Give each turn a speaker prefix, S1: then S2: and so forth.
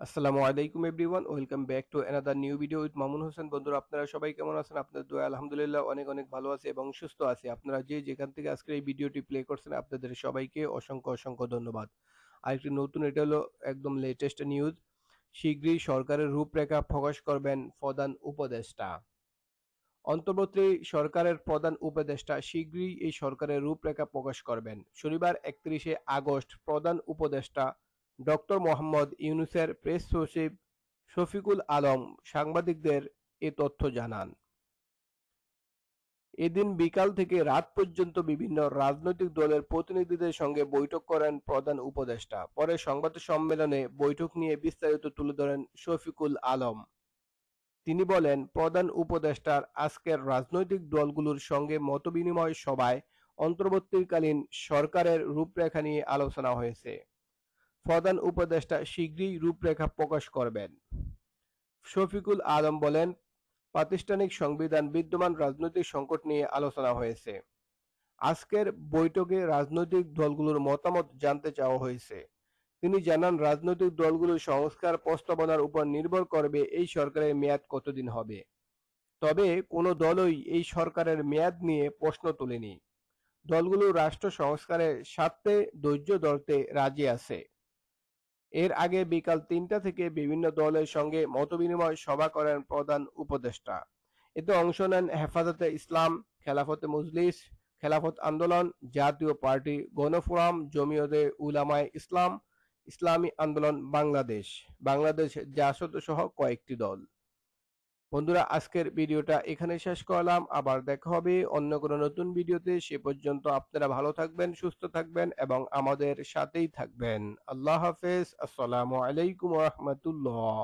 S1: আসসালামু আলাইকুম everyone, welcome back to another new video with Mamun Hossain. বন্ধুরা, আপনারা সবাই কেমন আছেন? আপনাদের দোয়া আলহামদুলিল্লাহ অনেক অনেক ভালো আছে এবং সুস্থ আছে। আপনারা যে যেখান থেকে আজকে এই ভিডিওটি প্লে করছেন আপনাদের সবাইকে অসংখ্য অসংখ্য ধন্যবাদ। আরেকটি নতুন, এটা হলো একদম লেটেস্ট নিউজ। শীঘ্রই সরকারের রূপরেখা প্রকাশ করবেন প্রধান উপদেষ্টা। অন্তর্বর্তী সরকারের প্রধান উপদেষ্টা শীঘ্রই এই সরকারের রূপরেখা প্রকাশ করবেন। শনিবার ৩১শে আগস্ট প্রধান উপদেষ্টা ডক্টর মোহাম্মদ ইউনূসের প্রেস সচিব শফিকুল আলম সাংবাদিকদের এ তথ্য জানান। এদিন বিকাল থেকে রাত পর্যন্ত বিভিন্ন রাজনৈতিক দলের প্রতিনিধিদের সঙ্গে বৈঠক করেন প্রধান উপদেষ্টা। পরে সংবাদ সম্মেলনে বৈঠক নিয়ে বিস্তারিত তুলে ধরেন শফিকুল আলম। তিনি বলেন, প্রধান উপদেষ্টার আজকের রাজনৈতিক দলগুলোর সঙ্গে মতবিনিময় সভায় অন্তর্বর্তীকালীন সরকারের রূপরেখা নিয়ে আলোচনা হয়েছে। প্রধান উপদেষ্টা শীঘ্রই রূপরেখা প্রকাশ করবেন। শফিকুল আলম বলেন, প্রাতিষ্ঠানিক সংবিধান বিদ্যমান রাজনৈতিক সংকট নিয়ে আলোচনা হয়েছে। আজকের বৈঠকে রাজনৈতিক দলগুলোর মতামত জানতে চাওয়া হয়েছে। তিনি জানান, রাজনৈতিক দলগুলোর সংস্কার প্রস্তাবনার উপর নির্ভর করবে এই সরকারের মেয়াদ কতদিন হবে। তবে কোনো দলই এই সরকারের মেয়াদ নিয়ে প্রশ্ন তোলেনি। দলগুলো রাষ্ট্র সংস্কারের স্বার্থে ধৈর্য ধরতে রাজি আছে। এর আগে বিকাল ৩টা থেকে বিভিন্ন দলের সঙ্গে মতবিনিময় সভা করেন প্রধান উপদেষ্টা। এতে অংশ নেন হেফাজতে ইসলাম, খেলাফতে মজলিস, খেলাফত আন্দোলন, জাতীয় পার্টি, গণফোরাম, জমিয়তে উলামায়ে ইসলাম, ইসলামী আন্দোলন বাংলাদেশ, বাংলাদেশ জাসদ সহ কয়েকটি দল। বন্ধুরা, আজকের ভিডিওটা এখানে শেষ করলাম। আবার দেখা হবে অন্য কোনো নতুন ভিডিওতে। সে পর্যন্ত আপনারা ভালো থাকবেন, সুস্থ থাকবেন এবং আমাদের সাথেই থাকবেন। আল্লাহ হাফেজ। আসসালামু আলাইকুম ওয়া রাহমাতুল্লাহ।